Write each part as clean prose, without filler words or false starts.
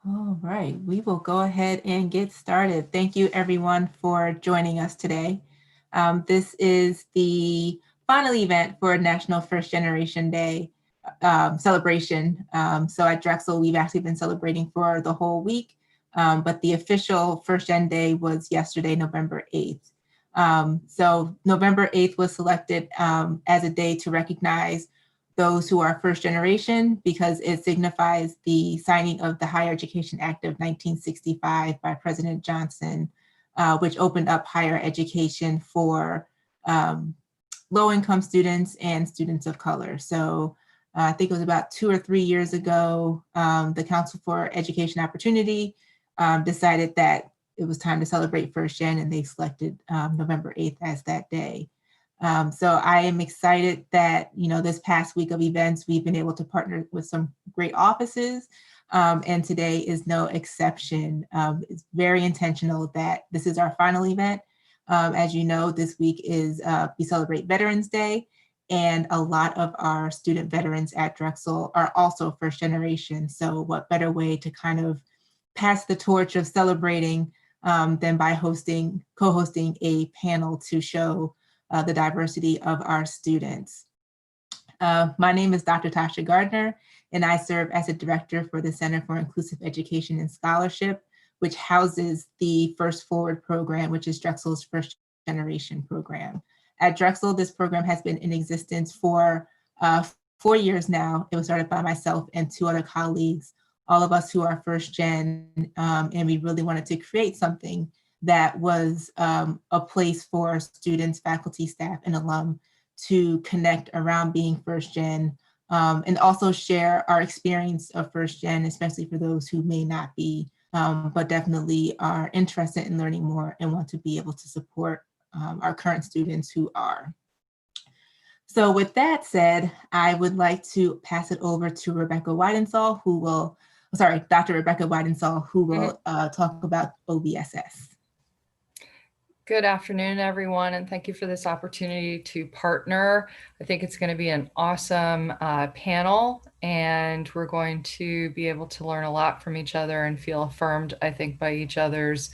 All right, we will go ahead and get started. Thank you everyone for joining us today. This is the final event for National First Generation Day celebration. So at Drexel, we've actually been celebrating for the whole week, but the official First Gen Day was yesterday, November 8th. So November 8th was selected as a day to recognize those who are first generation because it signifies the signing of the Higher Education Act of 1965 by President Johnson, which opened up higher education for low-income students and students of color. So I think it was about 2 or 3 years ago, the Council for Education Opportunity decided that it was time to celebrate First Gen, and they selected November 8th as that day. So I am excited that, this past week of events, we've been able to partner with some great offices, and today is no exception. It's very intentional that this is our final event. As you know, this week is we celebrate Veterans Day, and a lot of our student veterans at Drexel are also first generation. So what better way to kind of pass the torch of celebrating than by co-hosting a panel to show the diversity of our students. My name is Dr. Tasha Gardner, and I serve as a director for the Center for Inclusive Education and Scholarship, which houses the First Forward program, which is Drexel's first generation program. At Drexel, this program has been in existence for 4 years now. It was started by myself and 2 other colleagues, all of us who are first gen, and we really wanted to create something that was a place for students, faculty, staff, and alum to connect around being first gen, and also share our experience of first gen, especially for those who may not be, but definitely are interested in learning more and want to be able to support our current students who are. So with that said, I would like to pass it over to Rebecca Weidenthal, Dr. Rebecca Weidenthal, who will talk about OBSS. Good afternoon, everyone, and thank you for this opportunity to partner. I think it's going to be an awesome panel, and we're going to be able to learn a lot from each other and feel affirmed, I think, by each other's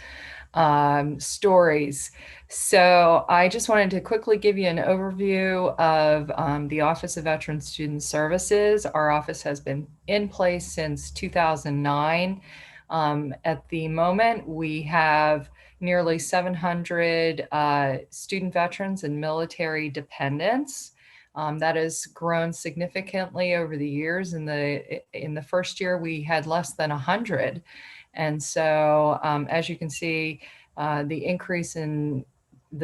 stories. So I just wanted to quickly give you an overview of the Office of Veteran Student Services. Our office has been in place since 2009. At the moment, we have nearly 700 student veterans and military dependents. That has grown significantly over the years. In the first year, we had less than 100. And so, as you can see, the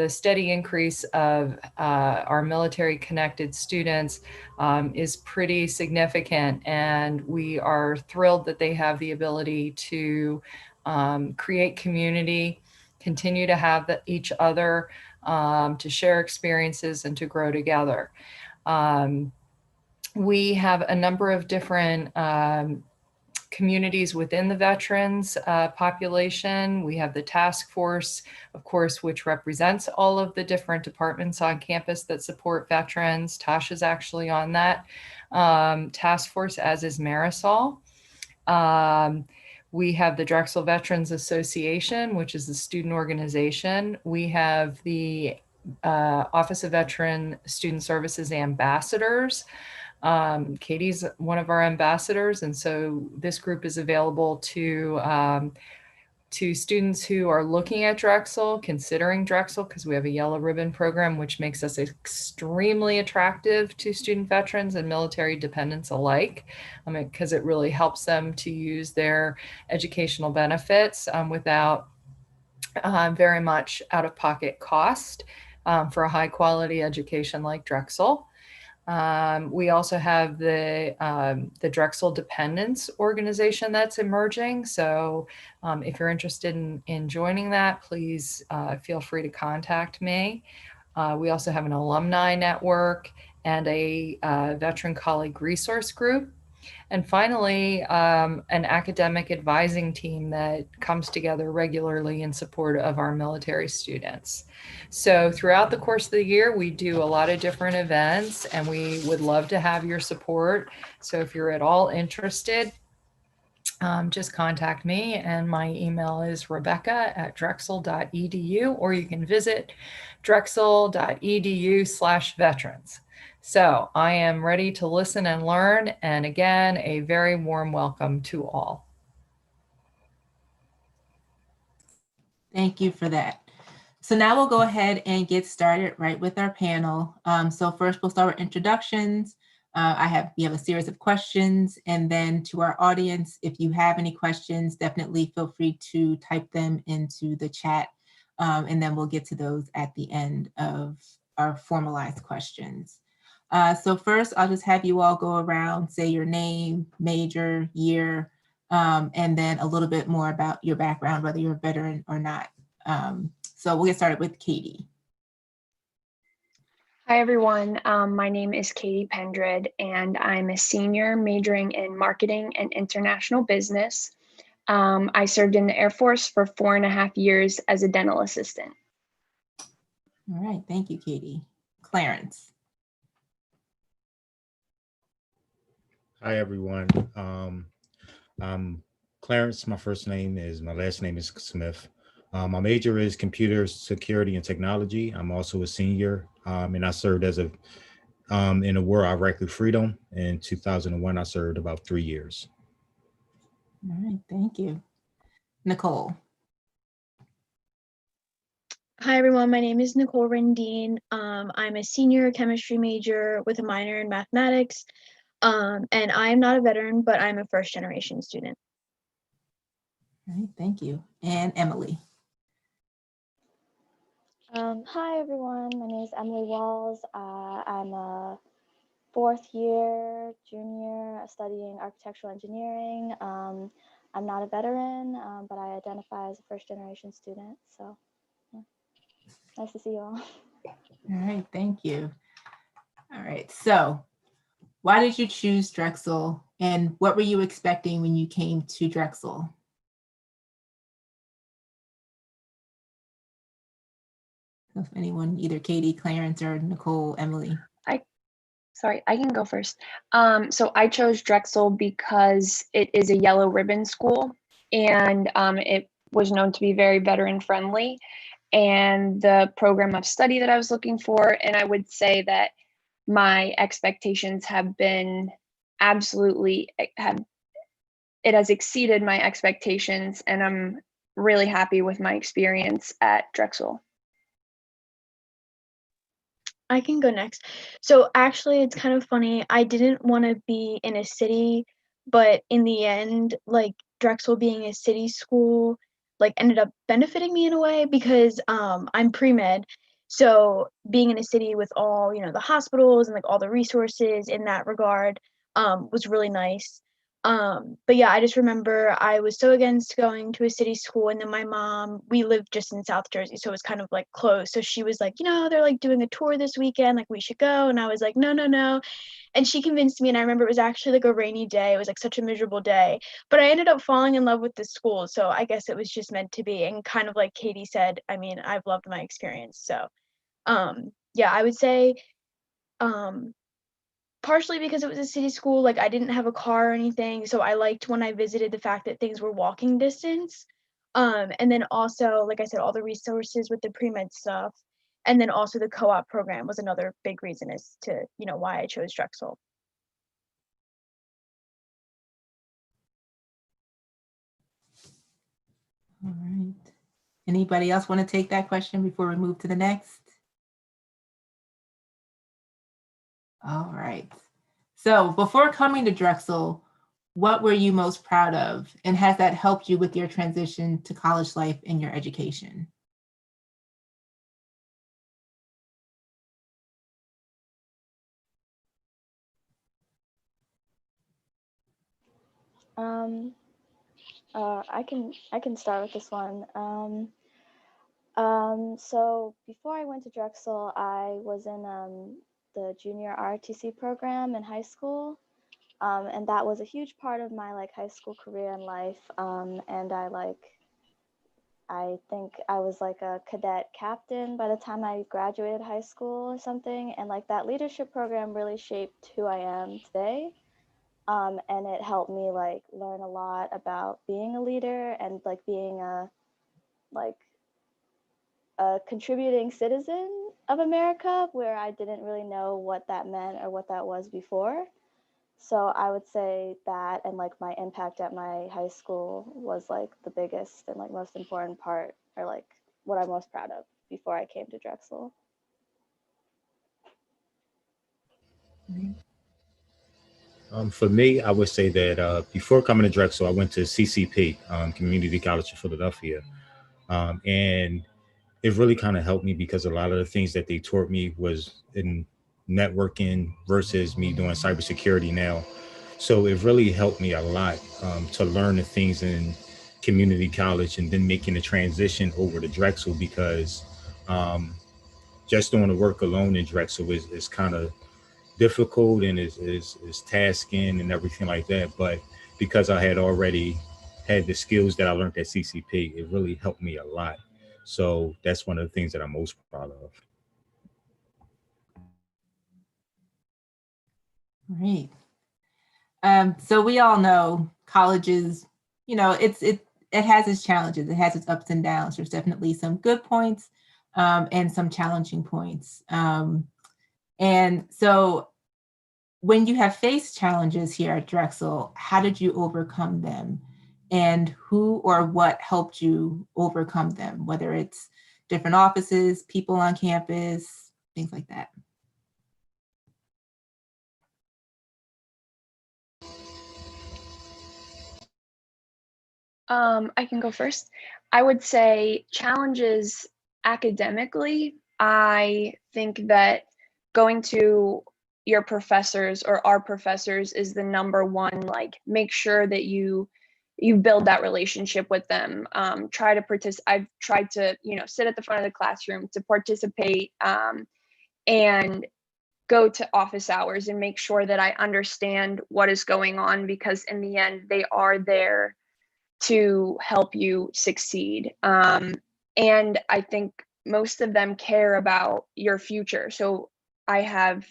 steady increase of our military connected students is pretty significant, and we are thrilled that they have the ability to create community, continue to have each other, to share experiences and to grow together. We have a number of different communities within the veterans population. We have the task force, of course, which represents all of the different departments on campus that support veterans. Tasha's actually on that task force, as is Marisol. We have the Drexel Veterans Association, which is the student organization. We have the Office of Veteran Student Services ambassadors. Katie's one of our ambassadors, and so this group is available to students who are looking at Drexel, considering Drexel, because we have a yellow ribbon program, which makes us extremely attractive to student veterans and military dependents alike, because it really helps them to use their educational benefits without very much out-of-pocket cost for a high-quality education like Drexel. We also have the Drexel Dependents organization that's emerging. So if you're interested in joining that, please feel free to contact me. We also have an alumni network and a veteran colleague resource group. And finally, an academic advising team that comes together regularly in support of our military students. So throughout the course of the year, we do a lot of different events, and we would love to have your support. So if you're at all interested, just contact me, and my email is rebecca@drexel.edu, or you can visit drexel.edu/veterans. So I am ready to listen and learn. And again, a very warm welcome to all. Thank you for that. So now we'll go ahead and get started right with our panel. So first we'll start with introductions. We have a series of questions, and then to our audience, if you have any questions, definitely feel free to type them into the chat, and then we'll get to those at the end of our formalized questions. So first, I'll just have you all go around, say your name, major, year, and then a little bit more about your background, whether you're a veteran or not. So we'll get started with Katie. Hi, everyone. My name is Katie Pendred, and I'm a senior majoring in marketing and international business. I served in the Air Force for 4.5 years as a dental assistant. All right, thank you, Katie. Clarence. Hi, everyone. I'm Clarence. My last name is Smith. My major is computer security and technology. I'm also a senior, and I served as in the War Iraqi Freedom. In 2001, I served about 3 years. All right, thank you. Nicole. Hi, everyone. My name is Nicole Rendine. I'm a senior chemistry major with a minor in mathematics. And I am not a veteran, but I'm a first generation student. All right, thank you. And Emily. Hi, everyone. My name is Emily Walls. I'm a 4th year junior studying architectural engineering. I'm not a veteran, but I identify as a first generation student. So yeah. Nice to see you all. All right, thank you. All right, so why did you choose Drexel, and what were you expecting when you came to Drexel? If anyone, either Katie, Clarence, or Nicole, Emily. I can go first. So I chose Drexel because it is a yellow ribbon school, and it was known to be very veteran friendly, and the program of study that I was looking for. And I would say that my expectations have been it has exceeded my expectations, and I'm really happy with my experience at Drexel. I can go next. So actually, it's kind of funny. I didn't want to be in a city, but in the end, like Drexel being a city school, like ended up benefiting me in a way because I'm pre-med. So being in a city with all, the hospitals and like all the resources in that regard was really nice. But yeah, I just remember I was so against going to a city school, and then my mom, we lived just in South Jersey, so it was kind of like close. So she was like, they're like doing a tour this weekend, like we should go. And I was like, no, no, no. And she convinced me, and I remember it was actually like a rainy day. It was like such a miserable day, but I ended up falling in love with the school. So I guess it was just meant to be. And kind of like Katie said, I mean, I've loved my experience. So yeah, I would say partially because it was a city school, like I didn't have a car or anything, so I liked when I visited the fact that things were walking distance. And then also, like I said, all the resources with the pre-med stuff, and then also the co-op program was another big reason as to, why I chose Drexel. All right. Anybody else want to take that question before we move to the next? All right. So before coming to Drexel, what were you most proud of? And has that helped you with your transition to college life and your education? I can start with this one. So before I went to Drexel, I was in the junior ROTC program in high school. And that was a huge part of my like high school career and life. And I think I was like a cadet captain by the time I graduated high school or something. And like that leadership program really shaped who I am today. And it helped me like learn a lot about being a leader and like being like a contributing citizen of America, where I didn't really know what that meant or what that was before. So I would say that, and like my impact at my high school was like the biggest and like most important part, or like what I'm most proud of before I came to Drexel. For me, I would say that before coming to Drexel, I went to CCP, Community College of Philadelphia, and it really kind of helped me because a lot of the things that they taught me was in networking versus me doing cybersecurity now. So it really helped me a lot to learn the things in community college and then making the transition over to Drexel because um, just doing the work alone in Drexel is kind of difficult and is tasking and everything like that. But because I had already had the skills that I learned at CCP, it really helped me a lot. So that's one of the things that I'm most proud of. Great. So we all know colleges, it has its challenges, it has its ups and downs. There's definitely some good points and some challenging points. And so when you have faced challenges here at Drexel, how did you overcome them? And who or what helped you overcome them, whether it's different offices, people on campus, things like that? I can go first. I would say challenges academically. I think that going to your professors or our professors is the number one, like make sure that you build that relationship with them. Try to participate. I've tried to, sit at the front of the classroom to participate and go to office hours and make sure that I understand what is going on, because in the end, they are there to help you succeed. And I think most of them care about your future. So I have,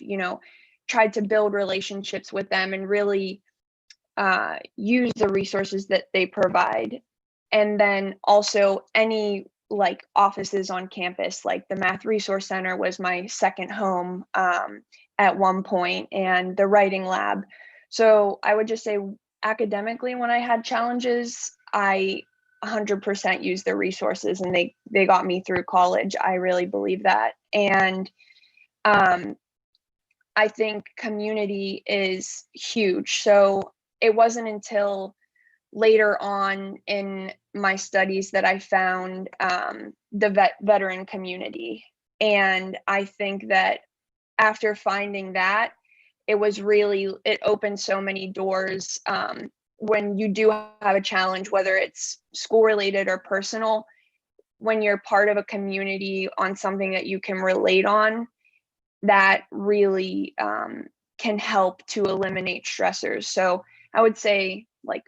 tried to build relationships with them and really use the resources that they provide. And then also any like offices on campus, like the Math Resource Center was my second home at one point, and the writing lab. So I would just say academically, when I had challenges, I 100% used the resources and they got me through college. I really believe that. And um, I think community is huge. So it wasn't until later on in my studies that I found the veteran community. And I think that after finding that, it opened so many doors. When you do have a challenge, whether it's school related or personal, when you're part of a community on something that you can relate on, that really can help to eliminate stressors. So I would say like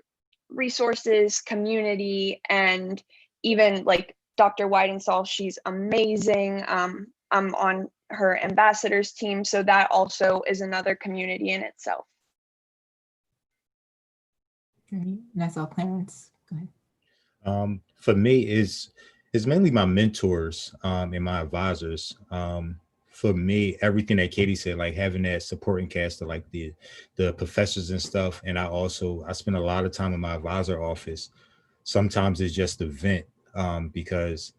resources, community, and even like Dr. Weidenstall, she's amazing. I'm on her ambassadors team, so that also is another community in itself. Great. And that's all, Clarence. Go ahead. For me, is mainly my mentors and my advisors. For me, everything that Katie said, like having that supporting cast of like the professors and stuff, and I spend a lot of time in my advisor office. Sometimes it's just a vent because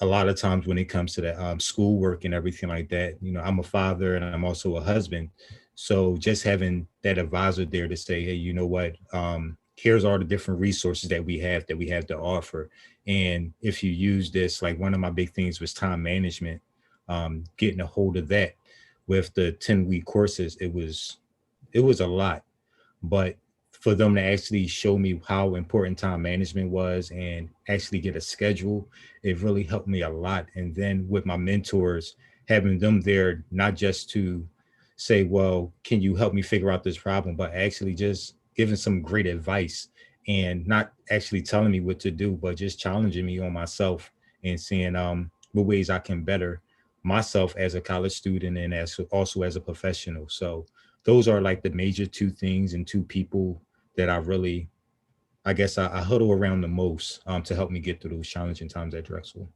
a lot of times when it comes to the schoolwork and everything like that, I'm a father and I'm also a husband. So just having that advisor there to say, hey, you know what, here's all the different resources that we have to offer. And if you use this, like one of my big things was time management, getting a hold of that with the 10-week courses, it was a lot, but for them to actually show me how important time management was and actually get a schedule, it really helped me a lot. And then with my mentors, having them there, not just to say, well, can you help me figure out this problem, but actually just giving some great advice and not actually telling me what to do, but just challenging me on myself and seeing what ways I can better myself as a college student and as also as a professional. So those are like the major two things and two people that I really, I guess I huddle around the most to help me get through those challenging times at Drexel.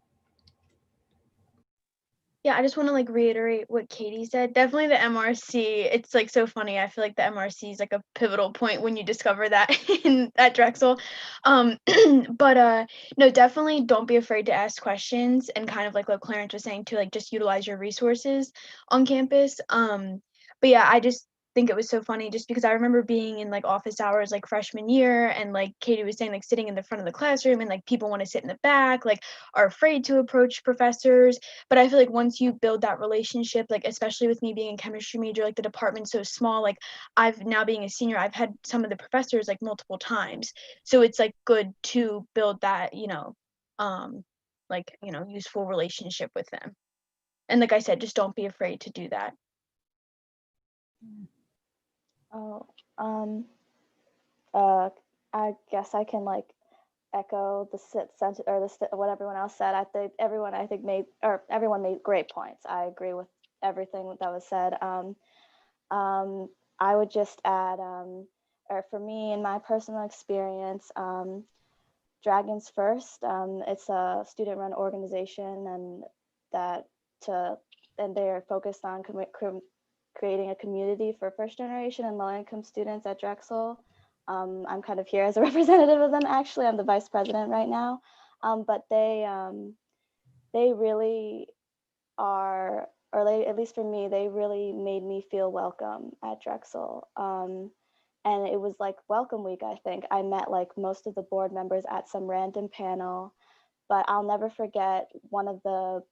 Yeah, I just want to like reiterate what Katie said. Definitely the MRC. It's like so funny. I feel like the MRC is like a pivotal point when you discover that in at Drexel. But no, definitely don't be afraid to ask questions and kind of like what Clarence was saying too, like just utilize your resources on campus. But yeah, I just think it was so funny just because I remember being in like office hours like freshman year and like Katie was saying like sitting in the front of the classroom and like people want to sit in the back, like are afraid to approach professors. But I feel like once you build that relationship, like especially with me being a chemistry major, like the department's so small, like I've now being a senior, I've had some of the professors like multiple times, so it's like good to build that, like useful relationship with them. And like I said, just don't be afraid to do that. Oh, I guess I can like echo the sentence or what everyone else said. I think everyone made great points. I agree with everything that was said. I would just add, or for me, in my personal experience, Dragons First. It's a student-run organization, and that to and they are focused on creating a community for first generation and low-income students at Drexel. I'm kind of here as a representative of them. Actually, I'm the vice president right now, but they really are, or they, at least for me, they really made me feel welcome at Drexel. And it was like welcome week. I think I met like most of the board members at some random panel, but I'll never forget one of the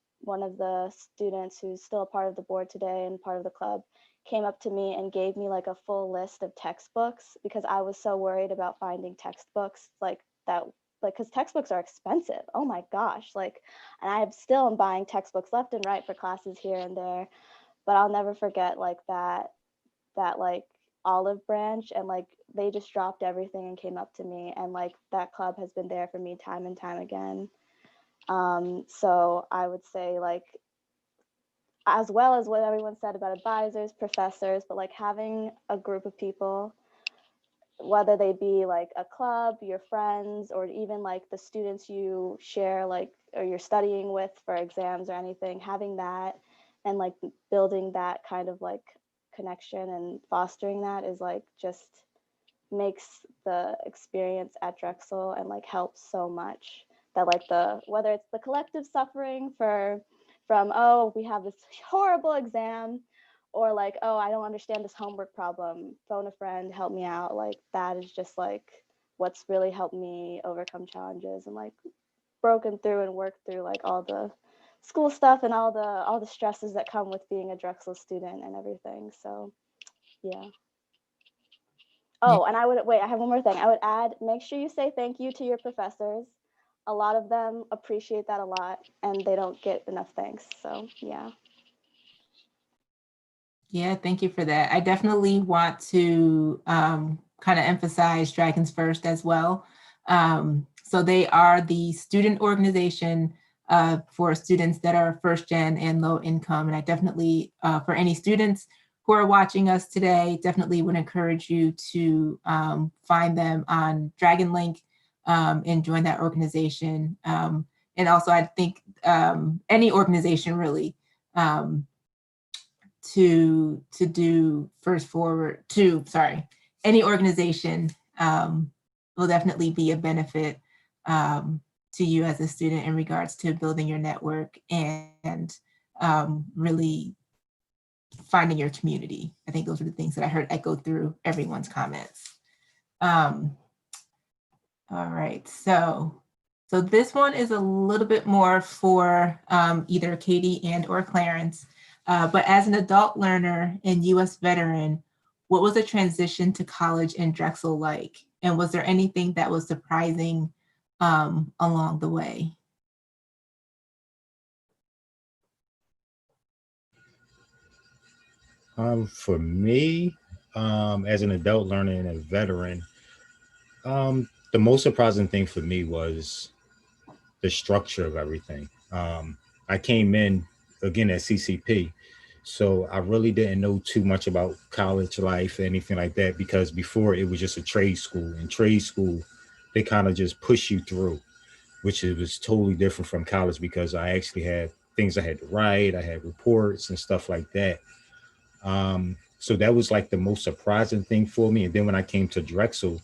students who's still a part of the board today and part of the club came up to me and gave me like a full list of textbooks because I was so worried about finding textbooks like that, like because textbooks are expensive. Oh my gosh, like, and I still am buying textbooks left and right for classes here and there, but I'll never forget like that like olive branch, and like they just dropped everything and came up to me, and like that club has been there for me time and time again. So I would say like, as well as what everyone said about advisors, professors, but like having a group of people, whether they be like a club, your friends, or even like the students you share, like, or you're studying with for exams or anything, having that and like building that kind of like connection and fostering that is like just makes the experience at Drexel and like helps so much. That like whether it's the collective suffering from, oh, we have this horrible exam, or like, oh, I don't understand this homework problem, phone a friend, help me out, like that is just like what's really helped me overcome challenges and like broken through and worked through like all the school stuff and all the stresses that come with being a Drexel student and everything. So yeah. Oh, and I have one more thing. I would add, make sure you say thank you to your professors. A lot of them appreciate that a lot, and they don't get enough thanks. So, yeah. Yeah, thank you for that. I definitely want to kind of emphasize Dragons First as well. So they are the student organization for students that are first gen and low income. And I definitely, for any students who are watching us today, definitely would encourage you to find them on Dragon Link and join that organization. And also, I think any organization really to do first forward to, sorry, any organization will definitely be a benefit to you as a student in regards to building your network and really finding your community. I think those are the things that I heard echo through everyone's comments. All right, so this one is a little bit more for either Katie and or Clarence. But as an adult learner and US veteran, what was the transition to college in Drexel like? And was there anything that was surprising along the way? For me, as an adult learner and a veteran, the most surprising thing for me was the structure of everything. I came in again at CCP, So I really didn't know too much about college life or anything like that, because before it was just a trade school. And trade school, they kind of just push you through, which it was totally different from college, because I actually had things I had to write, I had reports and stuff like that. So that was like the most surprising thing for me. And then when I came to Drexel,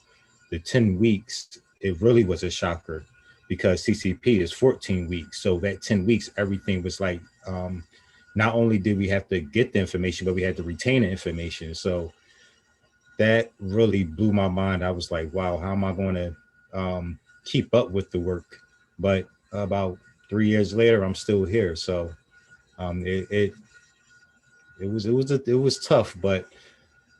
the 10 weeks, it really was a shocker, because CCP is 14 weeks. So that 10 weeks, everything was like, not only did we have to get the information, but we had to retain the information. So that really blew my mind. I was like, wow, how am I going to keep up with the work? But about 3 years later, I'm still here. So um, it, it it was tough, but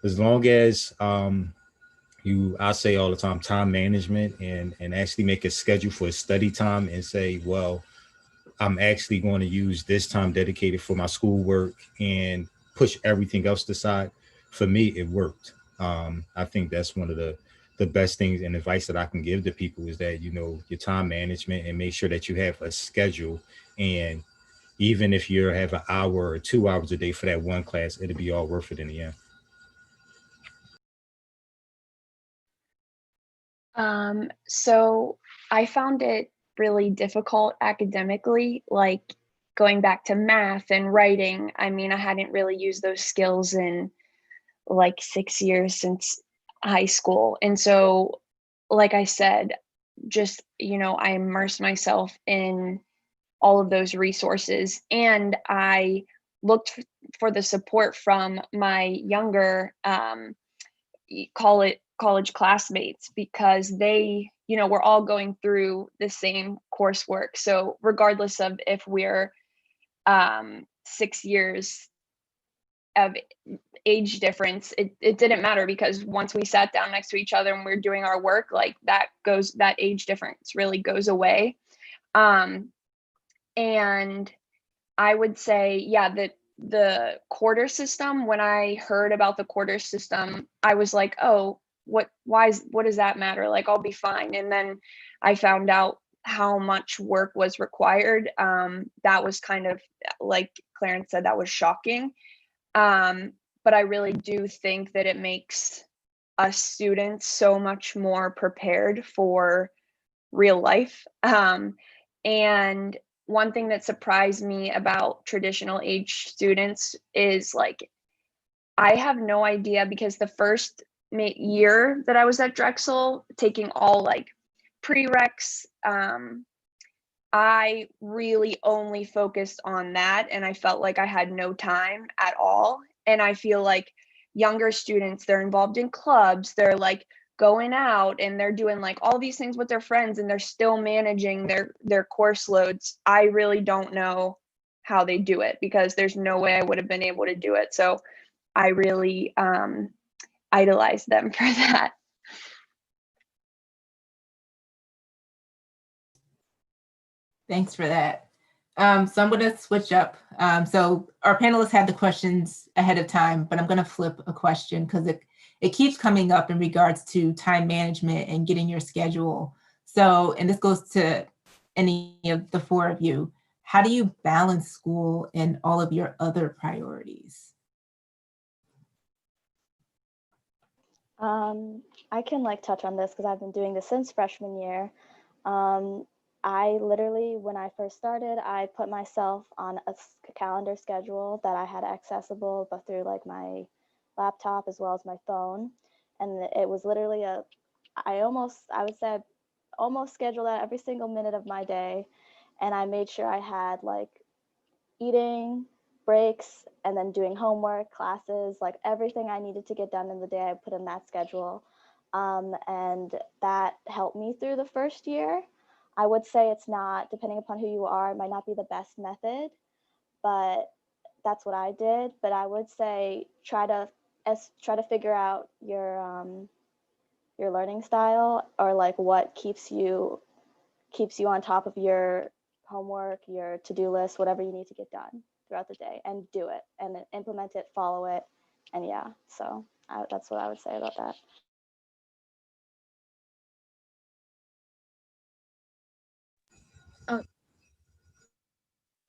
as long as I say all the time management, and actually make a schedule for study time, and say, well, I'm actually going to use this time dedicated for my schoolwork and push everything else aside. For me, it worked. I think that's one of the best things and advice that I can give to people, is that, your time management, and make sure that you have a schedule. And even if you have an hour or 2 hours a day for that one class, it'll be all worth it in the end. So I found it really difficult academically, like going back to math and writing. I mean, I hadn't really used those skills in like 6 years since high school. And so, like I said, just, I immersed myself in all of those resources, and I looked for the support from my younger college classmates, because they, we're all going through the same coursework. So regardless of if we're 6 years of age difference, it didn't matter, because once we sat down next to each other and we're doing our work, like that age difference really goes away. um and I would say, yeah, that the quarter system, when I heard about the quarter system, I was like, oh, what does that matter? Like, I'll be fine. And then I found out how much work was required. That was kind of, like Clarence said, that was shocking. But I really do think that it makes us students so much more prepared for real life. And one thing that surprised me about traditional age students is, like, I have no idea, because the first year that I was at Drexel, taking all like prereqs, I really only focused on that, and I felt like I had no time at all. And I feel like younger students, they're involved in clubs, they're like going out and they're doing like all these things with their friends, and they're still managing their course loads. I really don't know how they do it, because there's no way I would have been able to do it. So I really idolize them for that. Thanks for that. So I'm going to switch up. So our panelists had the questions ahead of time, but I'm going to flip a question, because it keeps coming up in regards to time management and getting your schedule. So, and this goes to any of the four of you. How do you balance school and all of your other priorities? I can like touch on this because I've been doing this since freshman year. I literally, when I first started, I put myself on a calendar schedule that I had accessible, but through like my laptop as well as my phone. And it was literally I would say I almost scheduled out every single minute of my day. And I made sure I had like eating, breaks, and then doing homework, classes, like everything I needed to get done in the day, I put in that schedule. And that helped me through the first year. I would say it's not, depending upon who you are, it might not be the best method, but that's what I did. But I would say try to figure out your learning style, or like what keeps you on top of your homework, your to-do list, whatever you need to get done throughout the day, and do it and then implement it, follow it. And yeah, so that's what I would say about that.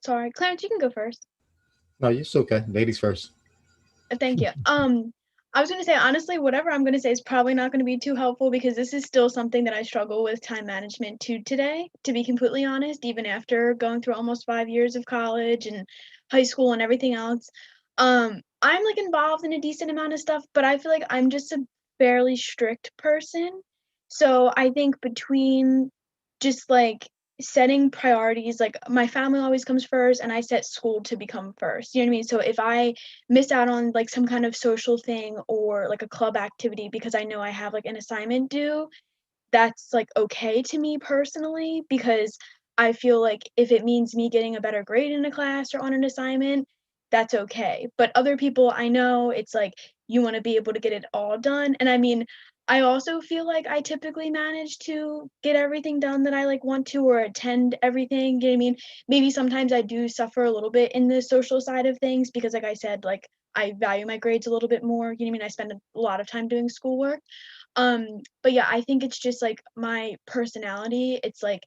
Sorry, Clarence, you can go first. No, it's okay. Ladies first. Thank you. I was going to say, honestly, whatever I'm going to say is probably not going to be too helpful because this is still something that I struggle with time management to today, to be completely honest, even after going through almost 5 years of college and high school and everything else. I'm like involved in a decent amount of stuff, but I feel like I'm just a fairly strict person. So I think between just like setting priorities, like my family always comes first and I set school to become first. You know what I mean? So if I miss out on like some kind of social thing or like a club activity because I know I have like an assignment due, that's like okay to me personally because I feel like if it means me getting a better grade in a class or on an assignment, that's okay. But other people I know it's like you want to be able to get it all done. And I mean, I also feel like I typically manage to get everything done that I like want to or attend everything. You know what I mean? Maybe sometimes I do suffer a little bit in the social side of things because like I said, like I value my grades a little bit more. You know what I mean? I spend a lot of time doing schoolwork. But yeah, I think it's just like my personality. It's like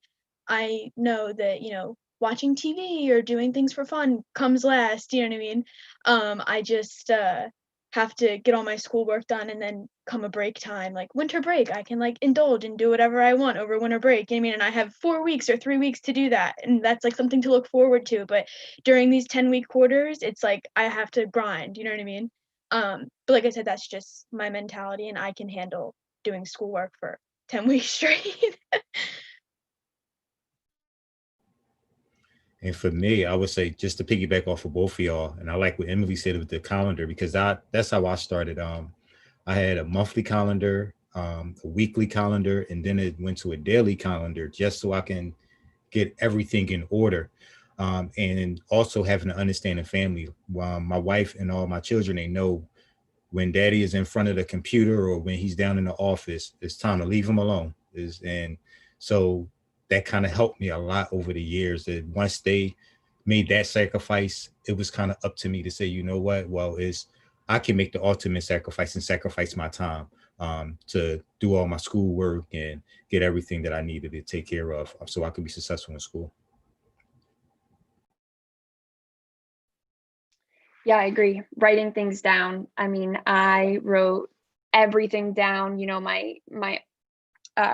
I know that, watching TV or doing things for fun comes last, you know what I mean? I just have to get all my schoolwork done and then come a break time, like winter break, I can like indulge and do whatever I want over winter break. You know what I mean? And I have 4 weeks or 3 weeks to do that. And that's like something to look forward to. But during these 10-week quarters, it's like I have to grind, you know what I mean? But like I said, that's just my mentality and I can handle doing schoolwork for 10 weeks straight. And for me, I would say just to piggyback off of both of y'all, and I like what Emily said with the calendar because that's how I started. I had a monthly calendar, a weekly calendar, and then it went to a daily calendar just so I can get everything in order. And also having an understanding family. My wife and all my children, they know when daddy is in front of the computer or when he's down in the office, it's time to leave him alone. And so that kind of helped me a lot over the years. That once they made that sacrifice, it was kind of up to me to say, you know what? Well, is I can make the ultimate sacrifice and sacrifice my time to do all my schoolwork and get everything that I needed to take care of so I could be successful in school. Yeah, I agree. Writing things down. I mean, I wrote everything down, my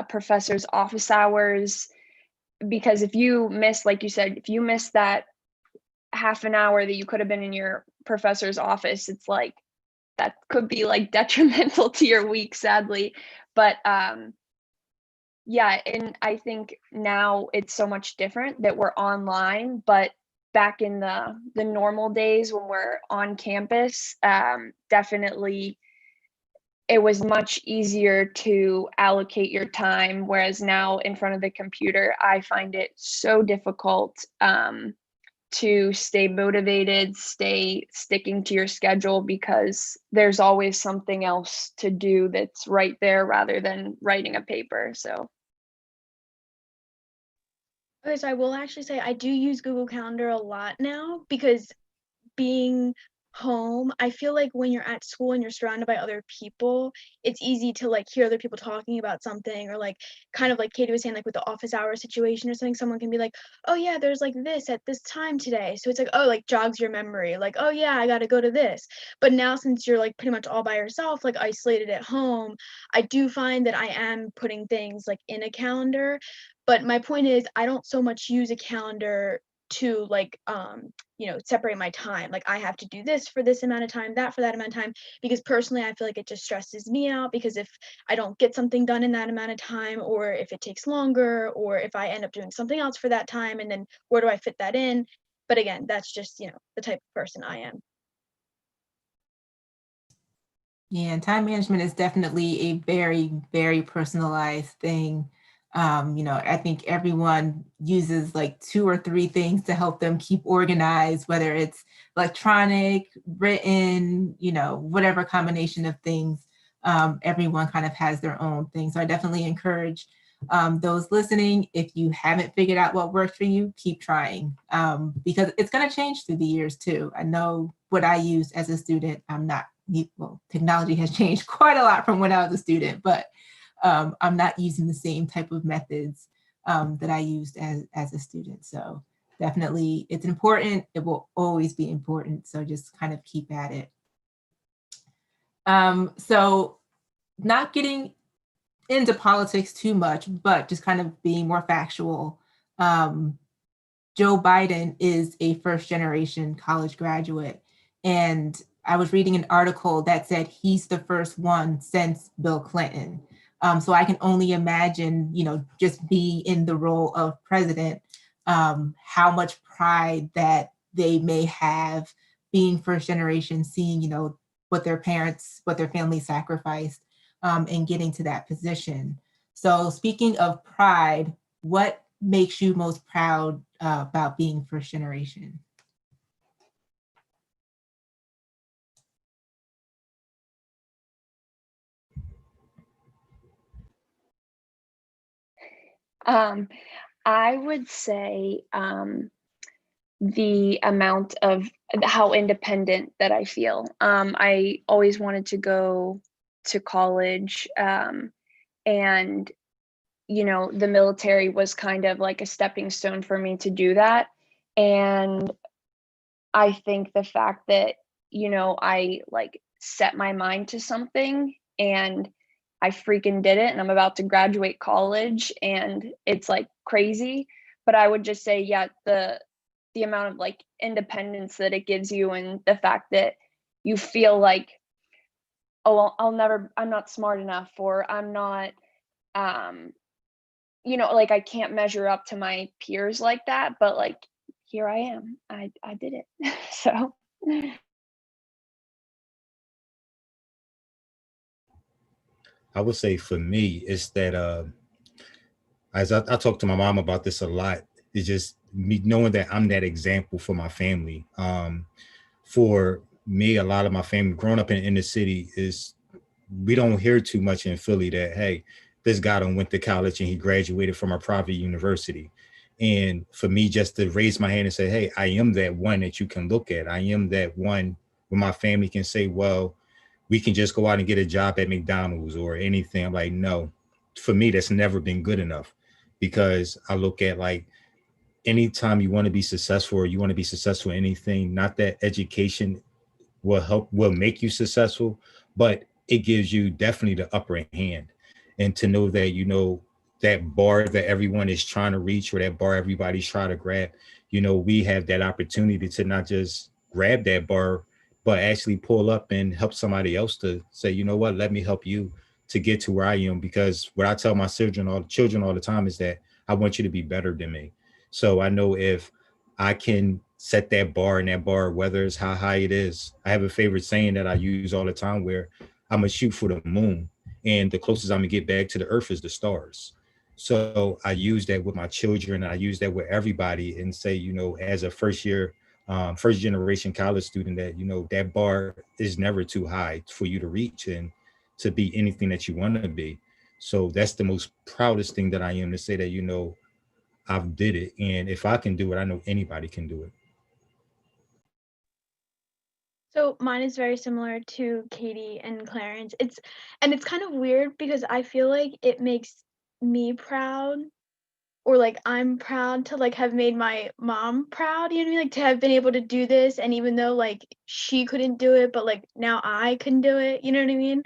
professor's office hours, because if you miss, like you said, if you miss that half an hour that you could have been in your professor's office, it's like that could be like detrimental to your week, sadly. But yeah, and I think now it's so much different that we're online, but back in the normal days when we're on campus, definitely it was much easier to allocate your time, whereas now in front of the computer, I find it so difficult to stay motivated, stay sticking to your schedule because there's always something else to do that's right there rather than writing a paper. So Okay, so I will actually say I do use Google Calendar a lot now because being home, I feel like when you're at school and you're surrounded by other people, it's easy to like hear other people talking about something or like kind of like Katie was saying, like with the office hour situation or something, someone can be like, oh yeah, there's like this at this time today. So it's like, oh, like jogs your memory, like, oh yeah, I got to go to this. But now since you're like pretty much all by yourself, like isolated at home, I do find that I am putting things like in a calendar. But my point is, I don't so much use a calendar to like separate my time, like I have to do this for this amount of time, that for that amount of time, because personally I feel like it just stresses me out because if I don't get something done in that amount of time or if it takes longer or if I end up doing something else for that time and then where do I fit that in. But again, that's just the type of person I am. Yeah, and time management is definitely a very, very personalized thing. I think everyone uses like 2 or 3 things to help them keep organized, whether it's electronic, written, whatever combination of things. Everyone kind of has their own thing. So I definitely encourage those listening, if you haven't figured out what works for you, keep trying because it's going to change through the years too. I know what I used as a student. Well, technology has changed quite a lot from when I was a student, but I'm not using the same type of methods that I used as a student. So definitely, it's important. It will always be important. So just kind of keep at it. So not getting into politics too much, but just kind of being more factual. Joe Biden is a first generation college graduate. And I was reading an article that said he's the first one since Bill Clinton. So I can only imagine, just be in the role of president, how much pride that they may have being first generation, seeing, what their parents, what their family sacrificed, and getting to that position. So speaking of pride, what makes you most proud about being first generation? I would say the amount of how independent that I feel. I always wanted to go to college, and the military was kind of like a stepping stone for me to do that. And I think the fact that I like set my mind to something and I freaking did it, and I'm about to graduate college, and it's like crazy. But I would just say, yeah, the amount of like independence that it gives you, and the fact that you feel like, oh, I'm not smart enough, or I'm not, like I can't measure up to my peers like that, but like here I am. I did it. So I would say for me, it's that as I talk to my mom about this a lot, it's just me knowing that I'm that example for my family. For me, a lot of my family growing up in the city is we don't hear too much in Philly that, hey, this guy done went to college and he graduated from a private university. And for me, just to raise my hand and say, hey, I am that one that you can look at. I am that one where my family can say, well, we can just go out and get a job at McDonald's or anything. I'm like, no, for me, that's never been good enough, because I look at like anytime you want to be successful or you want to be successful in anything, not that education will make you successful, but it gives you definitely the upper hand. And to know that that bar that everyone is trying to reach, or that bar everybody's trying to grab, we have that opportunity to not just grab that bar, but actually pull up and help somebody else to say, you know what, let me help you to get to where I am. Because what I tell my children all the time is that I want you to be better than me. So I know if I can set that bar, and that bar, whether it's how high it is. I have a favorite saying that I use all the time where I'm gonna shoot for the moon, and the closest I'm gonna get back to the earth is the stars. So I use that with my children. I use that with everybody, and say, as a first generation college student, that that bar is never too high for you to reach and to be anything that you want to be. So that's the most proudest thing that I am, to say that I've did it, and if I can do it, I know anybody can do it. So mine is very similar to Katie and Clarence. It's kind of weird because I feel like it makes me proud, or like I'm proud to like have made my mom proud, you know what I mean? Like to have been able to do this, and even though like she couldn't do it, but like now I can do it, you know what I mean?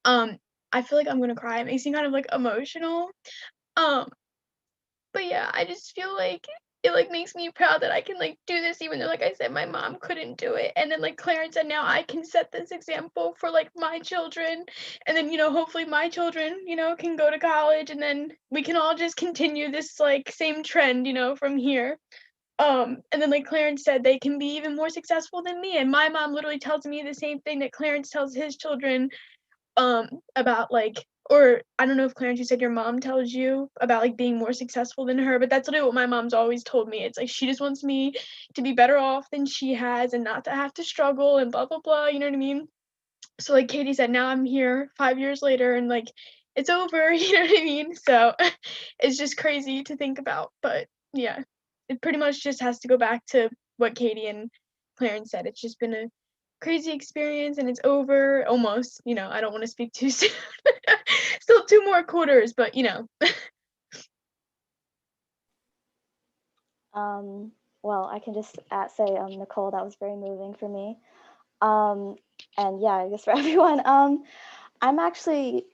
Um I feel like I'm gonna cry. It makes me kind of like emotional. Um but yeah, I just feel like it like makes me proud that I can like do this, even though like I said my mom couldn't do it. And then like Clarence said, now I can set this example for like my children. And then, hopefully my children, can go to college, and then we can all just continue this like same trend, from here. And then like Clarence said, they can be even more successful than me. And my mom literally tells me the same thing that Clarence tells his children, about like, or I don't know if Clarence, you said your mom tells you about like being more successful than her, but that's literally what my mom's always told me. It's like she just wants me to be better off than she has, and not to have to struggle and blah blah blah, you know what I mean? So like Katie said, now I'm here 5 years later, and like it's over, you know what I mean? So it's just crazy to think about. But yeah, it pretty much just has to go back to what Katie and Clarence said. It's just been a crazy experience, and it's over almost. I don't want to speak too soon. Still 2 more quarters, but Um, well, I can just say, Nicole, that was very moving for me. And yeah, I guess for everyone. I'm actually,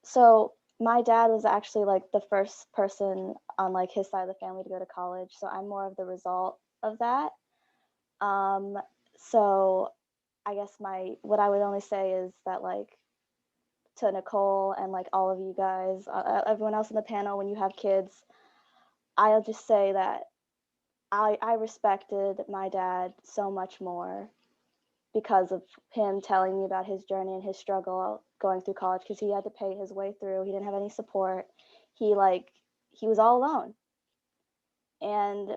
so my dad was actually like the first person on like his side of the family to go to college. So I'm more of the result of that. So I guess what I would only say is that like to Nicole and like all of you guys, everyone else in the panel, when you have kids, I'll just say that I respected my dad so much more because of him telling me about his journey and his struggle going through college, because he had to pay his way through. He didn't have any support. He was all alone. And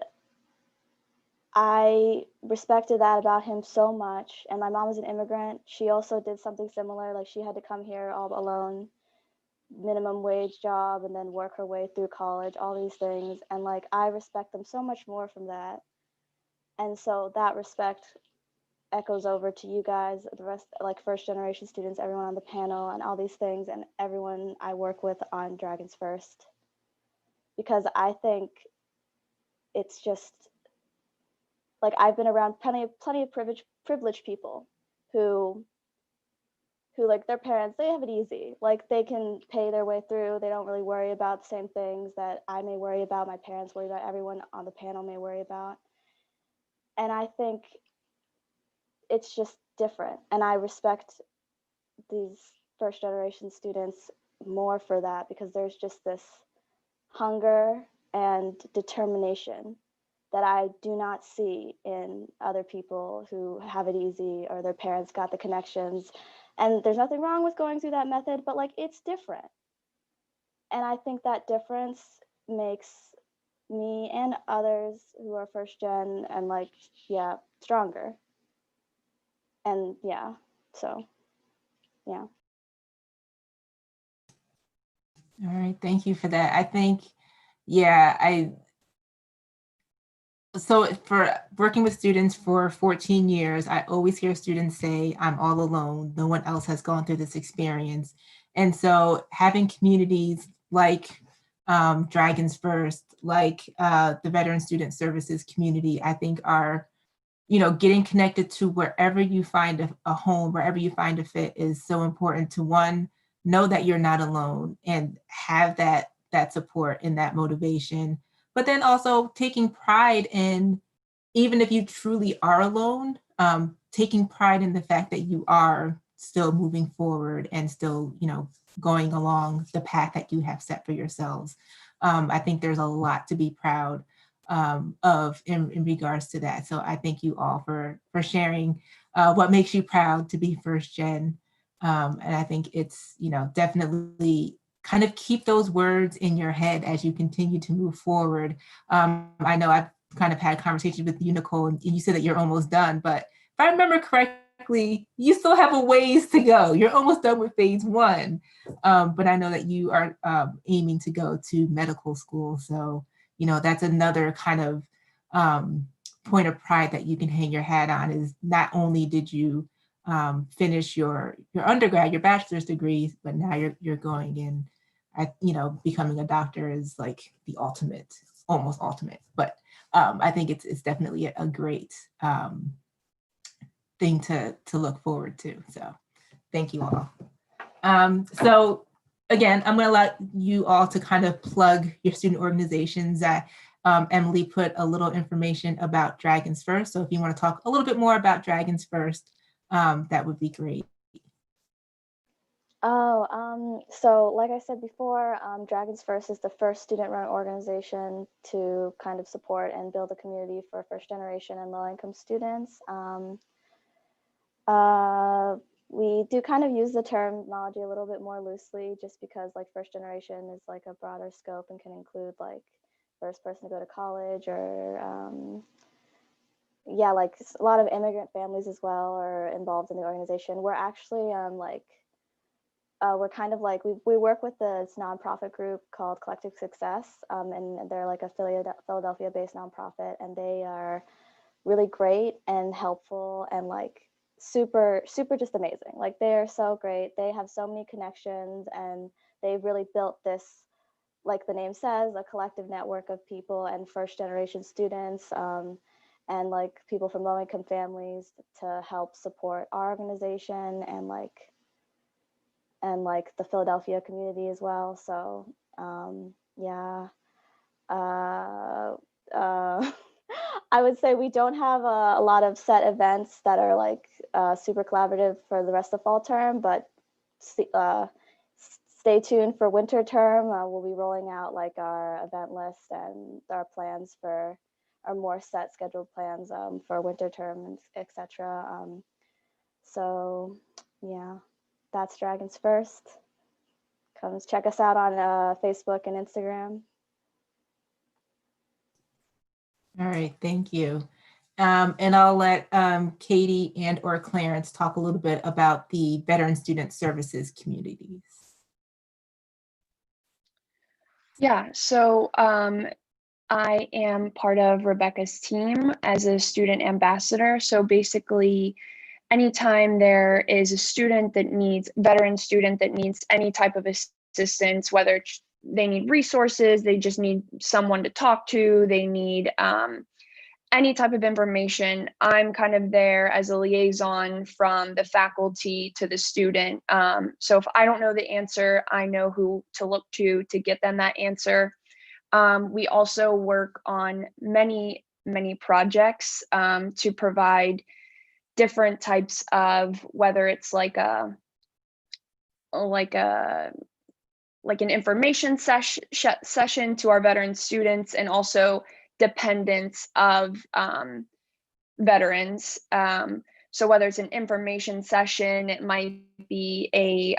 I respected that about him so much. And my mom was an immigrant. She also did something similar. Like she had to come here all alone, minimum wage job, and then work her way through college, all these things. And like I respect them so much more from that. And so that respect echoes over to you guys, the rest, like first generation students, everyone on the panel and all these things, and everyone I work with on Dragons First. Because I think it's just like I've been around plenty of privileged people who like their parents, they have it easy. Like they can pay their way through. They don't really worry about the same things that I may worry about, my parents worry about, everyone on the panel may worry about. And I think it's just different. And I respect these first generation students more for that, because there's just this hunger and determination that I do not see in other people who have it easy or their parents got the connections. And there's nothing wrong with going through that method, but like it's different. And I think that difference makes me and others who are first gen and like, yeah, stronger. And yeah, so yeah. All right, thank you for that. I think, yeah, so for working with students for 14 years, I always hear students say, I'm all alone. No one else has gone through this experience. And so having communities like Dragons First, like the Veteran Student Services community, I think are, getting connected to wherever you find a home, wherever you find a fit is so important to, one, know that you're not alone and have that support and that motivation. But then also taking pride in, even if you truly are alone, taking pride in the fact that you are still moving forward and still, going along the path that you have set for yourselves. I think there's a lot to be proud of in regards to that. So I thank you all for sharing what makes you proud to be first gen. And I think it's, definitely kind of keep those words in your head as you continue to move forward. I know I've kind of had conversations with you, Nicole, and you said that you're almost done, but if I remember correctly, you still have a ways to go. You're almost done with phase one, but I know that you are aiming to go to medical school. So, that's another kind of point of pride that you can hang your hat on, is not only did you finish your undergrad, your bachelor's degree, but now you're going in, becoming a doctor is like the ultimate, almost ultimate. But I think it's definitely a great thing to look forward to. So thank you all. So again, I'm going to allow you all to kind of plug your student organizations. That Emily put a little information about Dragons First. So if you want to talk a little bit more about Dragons First, that would be great. So like I said before, Dragons First is the first student-run organization to kind of support and build a community for first generation and low-income students. We do kind of use the terminology a little bit more loosely, just because like first generation is like a broader scope and can include like first person to go to college, or yeah, like a lot of immigrant families as well are involved in the organization. We're actually we're kind of like, we work with this nonprofit group called Collective Success, and they're like a Philadelphia-based nonprofit, and they are really great and helpful and like super just amazing. Like they are so great. They have so many connections, and they've really built this, like the name says, a collective network of people and first generation students. and like people from low income families to help support our organization and the Philadelphia community as well. So yeah, I would say we don't have a lot of set events that are like super collaborative for the rest of fall term, but stay tuned for winter term. We'll be rolling out like our event list and our plans for our more set scheduled plans for winter term, etc. So yeah, that's Dragons First. Come check us out on Facebook and Instagram. All right, thank you. And I'll let Katie and or Clarence talk a little bit about the Veteran Student Services communities. Yeah, so I am part of Rebecca's team as a student ambassador. So basically, anytime there is a veteran student that needs any type of assistance, whether they need resources, they just need someone to talk to, they need any type of information, I'm kind of there as a liaison from the faculty to the student. So if I don't know the answer, I know who to look to get them that answer. We also work on many projects to provide different types of, whether it's like an information session to our veteran students, and also dependents of veterans. So whether it's an information session, it might be a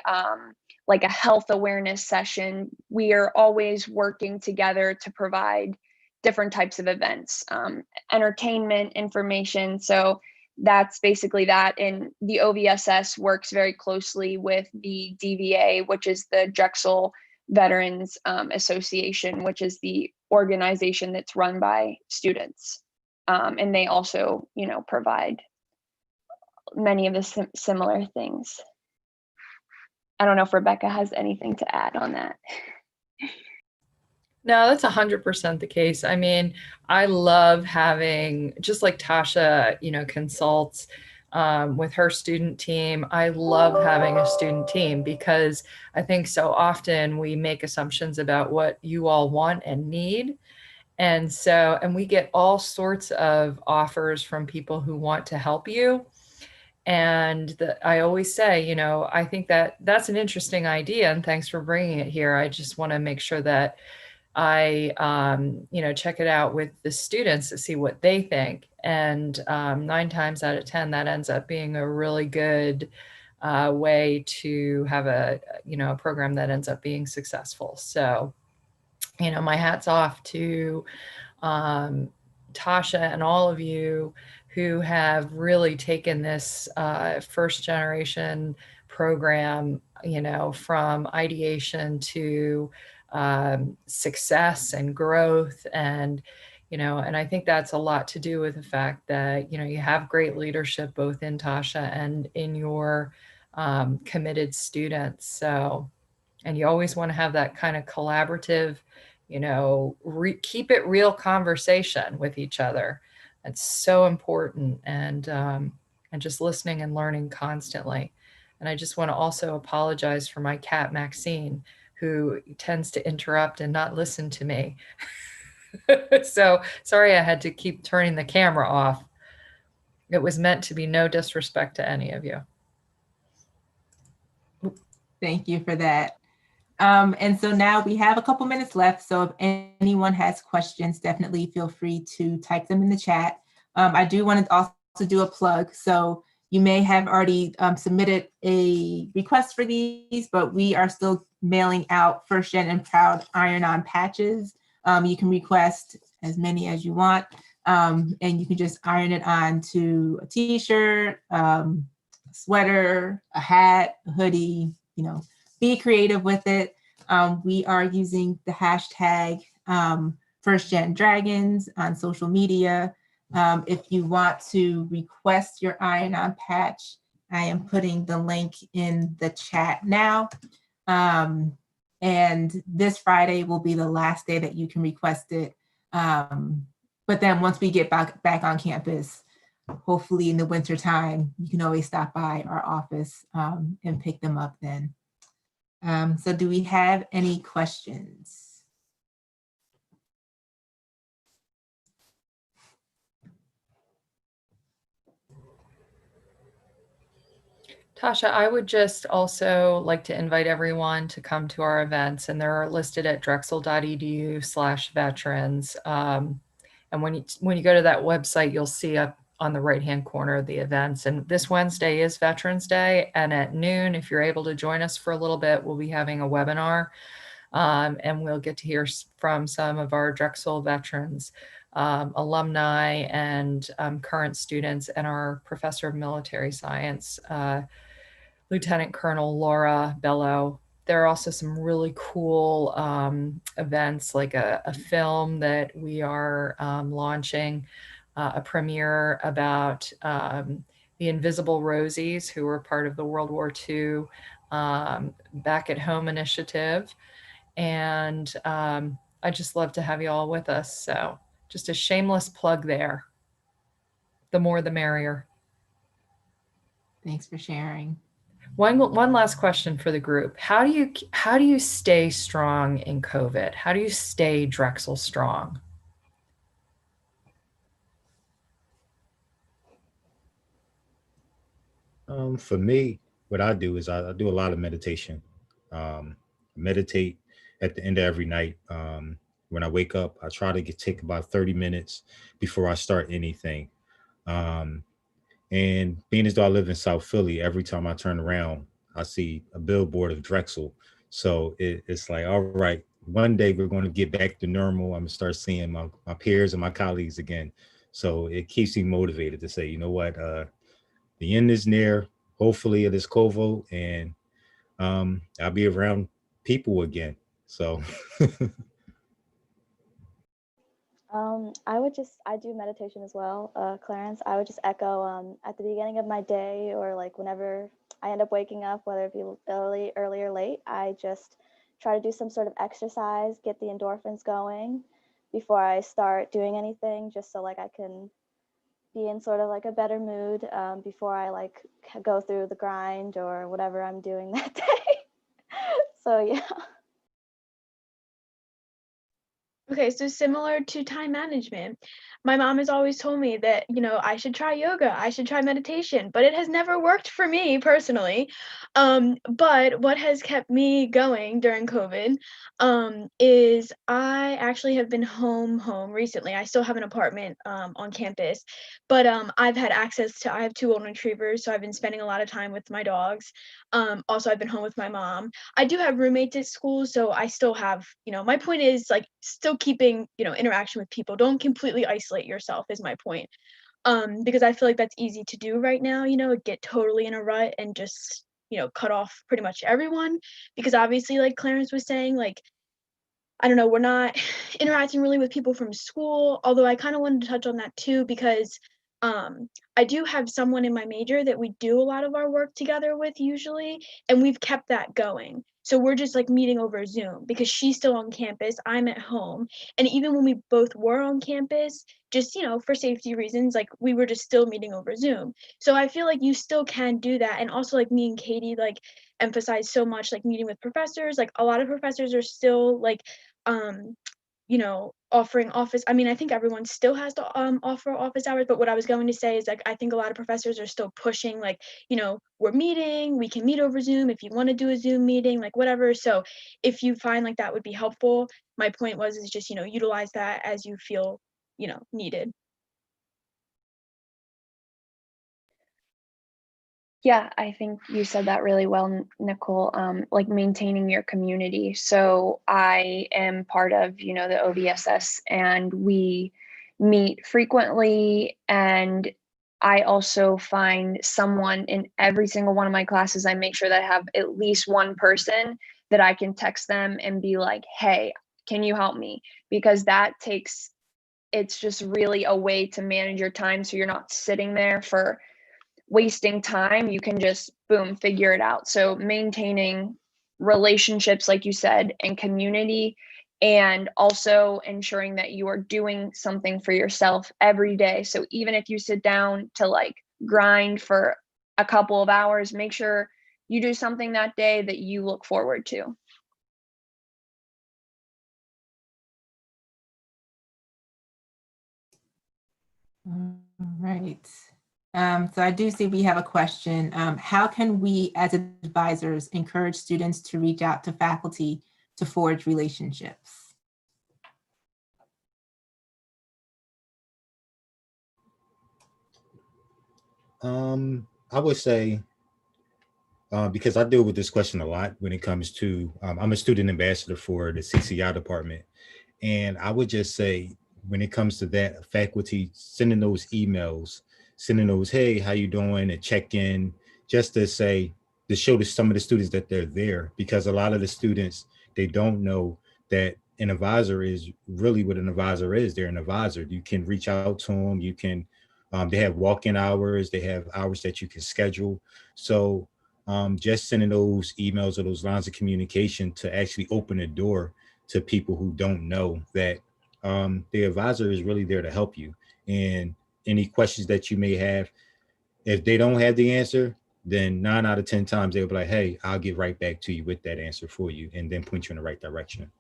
health awareness session. We are always working together to provide different types of events, entertainment, information. So that's basically that. And the OVSS works very closely with the DVA, which is the Drexel Veterans Association, which is the organization that's run by students. And they also, provide many of the similar things. I don't know if Rebecca has anything to add on that. No, that's 100% the case. I mean, I love having, just like Tasha, consults with her student team. I love having a student team because I think so often we make assumptions about what you all want and need. And we get all sorts of offers from people who want to help you. And I always say, I think that's an interesting idea, and thanks for bringing it here. I just want to make sure that I, check it out with the students to see what they think. And 9 times out of 10, that ends up being a really good way to have a program that ends up being successful. So, my hat's off to Tasha and all of you who have really taken this first generation program, from ideation to success and growth. And I think that's a lot to do with the fact that, you have great leadership both in Tasha and in your committed students. So, and you always want to have that kind of collaborative, keep it real conversation with each other. It's so important. And just listening and learning constantly. And I just want to also apologize for my cat, Maxine, who tends to interrupt and not listen to me. So sorry, I had to keep turning the camera off. It was meant to be no disrespect to any of you. Thank you for that. And so now we have a couple minutes left. So if anyone has questions, definitely feel free to type them in the chat. I do want to also do a plug. So you may have already submitted a request for these, but we are still mailing out First Gen and Proud iron-on patches. You can request as many as you want, and you can just iron it on to a t-shirt, a sweater, a hat, a hoodie, be creative with it. We are using the hashtag First Gen Dragons on social media. If you want to request your iron-on patch, I am putting the link in the chat now. And this Friday will be the last day that you can request it. But But then once we get back on campus, hopefully in the winter time, you can always stop by our office and pick them up then. So do we have any questions? Tasha, I would just also like to invite everyone to come to our events, and they're listed at drexel.edu/veterans. And when you go to that website, you'll see up on the right-hand corner of the events. And this Wednesday is Veterans Day, and at noon, if you're able to join us for a little bit, we'll be having a webinar, and we'll get to hear from some of our Drexel veterans, alumni, and current students, and our professor of military science, Lieutenant Colonel Laura Bello. There are also some really cool events, like a film that we are launching, a premiere about the Invisible Rosies, who were part of the World War II Back at Home initiative. And I just love to have you all with us. So just a shameless plug there. The more, the merrier. Thanks for sharing. One last question for the group. How do you stay strong in COVID? How do you stay Drexel strong? For me, what I do is I do a lot of meditation. Meditate at the end of every night. When I wake up, I try to take about 30 minutes before I start anything. Um, And being as though I live in South Philly, every time I turn around, I see a billboard of Drexel. So it's like, all right, one day we're going to get back to normal. I'm going to start seeing my peers and my colleagues again. So it keeps me motivated to say, you know what, the end is near, hopefully it is COVID, and I'll be around people again. So I do meditation as well, Clarence. I would just echo at the beginning of my day, or like whenever I end up waking up, whether it be early or late, I just try to do some sort of exercise, get the endorphins going before I start doing anything, just so like I can be in sort of like a better mood before I like go through the grind or whatever I'm doing that day. So yeah. Okay, so similar to time management, my mom has always told me that, I should try yoga, I should try meditation, but it has never worked for me personally. But what has kept me going during COVID, is I actually have been home recently. I still have an apartment on campus, but I have two golden retrievers, so I've been spending a lot of time with my dogs. Also, I've been home with my mom. I do have roommates at school, so I still have, my point is like still keeping, interaction with people. Don't completely isolate yourself is my point. Because I feel like that's easy to do right now, get totally in a rut and just, cut off pretty much everyone. Because obviously, like Clarence was saying, like, I don't know, we're not interacting really with people from school, although I kind of wanted to touch on that too, because I do have someone in my major that we do a lot of our work together with usually, and we've kept that going. So we're just like meeting over Zoom because she's still on campus, I'm at home. And even when we both were on campus, just, for safety reasons, like we were just still meeting over Zoom. So I feel like you still can do that. And also like me and Katie like emphasize so much like meeting with professors. Like a lot of professors are still like um offering office. I mean, I think everyone still has to offer office hours, but what I was going to say is like I think a lot of professors are still pushing like, we're meeting, we can meet over Zoom if you want to do a Zoom meeting, like whatever. So if you find like that would be helpful, my point was is just, utilize that as you feel, needed. Yeah, I think you said that really well, Nicole. Like maintaining your community. So I am part of, the OVSS, and we meet frequently. And I also find someone in every single one of my classes. I make sure that I have at least one person that I can text them and be like, hey, can you help me? Because it's just really a way to manage your time. So you're not sitting there for wasting time. You can just boom, figure it out. So maintaining relationships, like you said, and community, and also ensuring that you are doing something for yourself every day. So even if you sit down to like grind for a couple of hours, make sure you do something that day that you look forward to. All right. So I do see we have a question. How can we as advisors encourage students to reach out to faculty to forge relationships? I would say, because I deal with this question a lot when it comes to, I'm a student ambassador for the CCI department. And I would just say, when it comes to that, faculty sending those emails, sending those, hey, how you doing, and check in, just to say, to show to some of the students that they're there, because a lot of the students, they don't know that an advisor is really what an advisor is. They're an advisor. You can reach out to them. You can, they have walk-in hours. They have hours that you can schedule. So just sending those emails or those lines of communication to actually open the door to people who don't know that the advisor is really there to help you. And any questions that you may have, if they don't have the answer, then 9 out of 10 times they'll be like, hey, I'll get right back to you with that answer for you, and then point you in the right direction.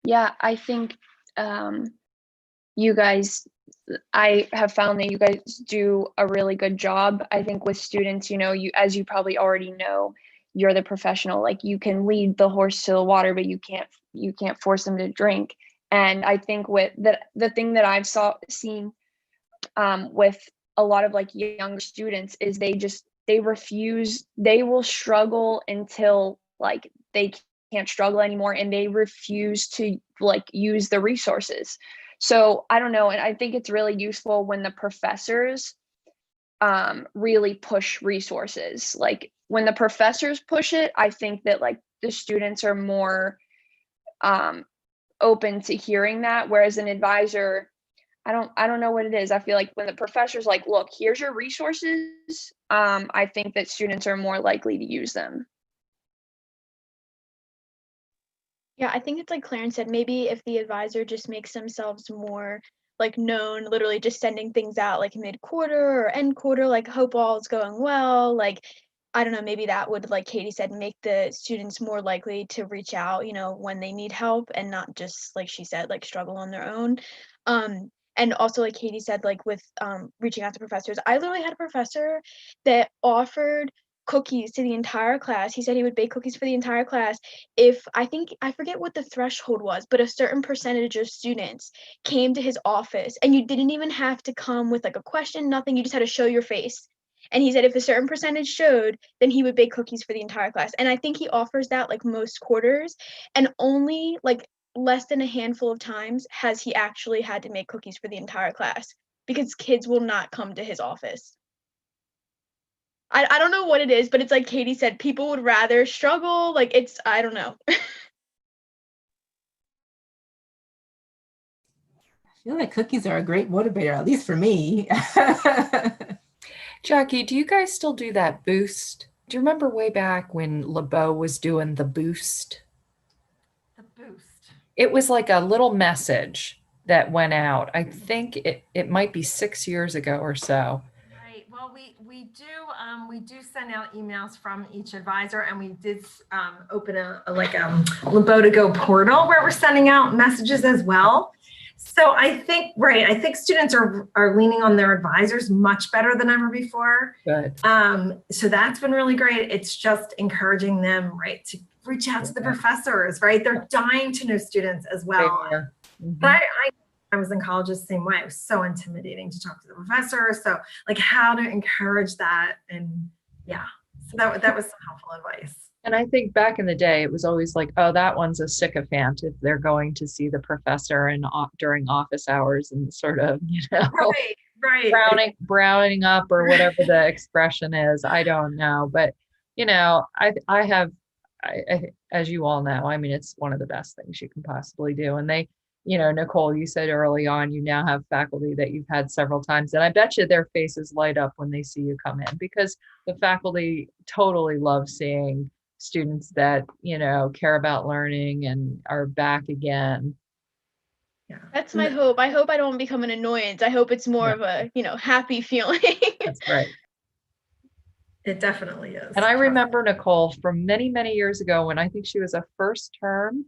Yeah, I think you guys, I have found that you guys do a really good job. I think with students, you know, you, as you probably already know, you're the professional. Like you can lead the horse to the water, but you can't force them to drink. And I think with the thing that I've seen with a lot of like younger students is they refuse, they will struggle until like they can't struggle anymore, and they refuse to like use the resources. So I don't know, and I think it's really useful when the professors really push resources. Like when the professors push it, I think that like the students are more open to hearing that, whereas an advisor, I don't know what it is. I feel like when the professor's like, look, here's your resources, I think that students are more likely to use them. Yeah, I think it's like Clarence said, maybe if the advisor just makes themselves more like known, literally just sending things out like mid-quarter or end quarter, like hope all is going well. Like, I don't know, maybe that would, like Katie said, make the students more likely to reach out, when they need help and not just, like she said, like struggle on their own. And also like Katie said, like with reaching out to professors, I literally had a professor that offered cookies to the entire class. He said he would bake cookies for the entire class if, I forget what the threshold was, but a certain percentage of students came to his office, and you didn't even have to come with like a question, nothing. You just had to show your face. And he said if a certain percentage showed, then he would bake cookies for the entire class. And I think he offers that like most quarters, and only like less than a handful of times has he actually had to make cookies for the entire class because kids will not come to his office. I don't know what it is, but it's like Katie said, people would rather struggle. Like I don't know. I feel like cookies are a great motivator, at least for me. Jackie, do you guys still do that boost? Do you remember way back when LeBeau was doing the boost? The boost. It was like a little message that went out. I think it might be 6 years ago or so. Right. Well, we do send out emails from each advisor, and we did open a LeBeau to Go portal where we're sending out messages as well. So I think students are leaning on their advisors much better than ever before. Good. So that's been really great. It's just encouraging them, right, to reach out to the professors, right? They're dying to know students as well. Mm-hmm. But I was in college the same way. It was so intimidating to talk to the professor. So like how to encourage that, and yeah, so that was some helpful advice. And I think back in the day, it was always like, oh, that one's a sycophant if they're going to see the professor and during office hours and sort of, Right. browning up or whatever the expression is. I don't know, but I have, as you all know, I mean, it's one of the best things you can possibly do. And you know, Nicole, you said early on, you now have faculty that you've had several times, and I bet you their faces light up when they see you come in, because the faculty totally love seeing students that, you know, care about learning and are back again. Yeah. That's my hope. I hope I don't become an annoyance. I hope it's more Yeah. of a, happy feeling. That's right. It definitely is. And I remember Nicole from many, many years ago when I think she was a first term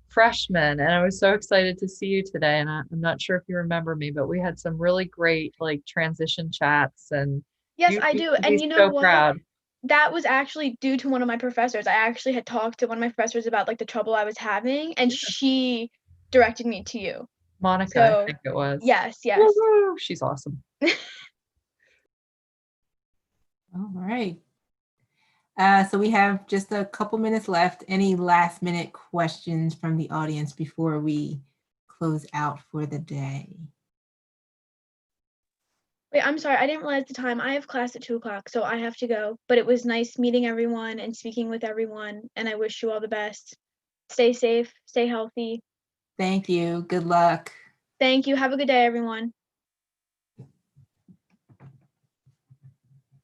freshman, and I was so excited to see you today. And I'm not sure if you remember me, but we had some really great like transition chats, and Yes, you I do. should be And you know so what? proud. That was actually due to one of my professors. I actually had talked to one of my professors about like the trouble I was having, and she directed me to you. Monica, I So, think it was. yes. Woo-hoo! She's awesome. All right. So we have just a couple minutes left. Any last minute questions from the audience before we close out for the day? Wait, I'm sorry. I didn't realize the time. I have class at 2:00, so I have to go. But it was nice meeting everyone and speaking with everyone. And I wish you all the best. Stay safe, stay healthy. Thank you. Good luck. Thank you. Have a good day, everyone.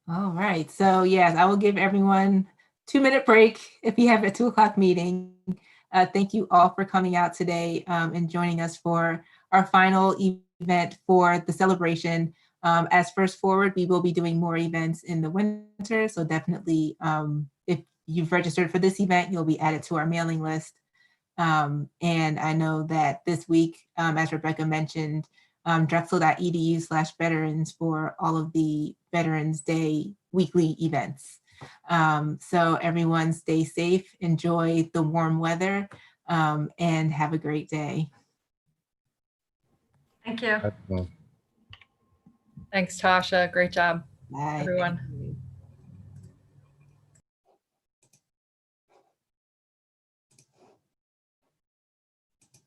All right. So yes, I will give everyone 2-minute break if you have a 2:00 meeting. Thank you all for coming out today and joining us for our final event for the celebration. As First Forward, we will be doing more events in the winter. So definitely, if you've registered for this event, you'll be added to our mailing list. And I know that this week, as Rebecca mentioned, drexel.edu/veterans for all of the Veterans Day weekly events. So everyone stay safe, enjoy the warm weather, and have a great day. Thank you. Excellent. Thanks, Tasha. Great job, Bye. everyone.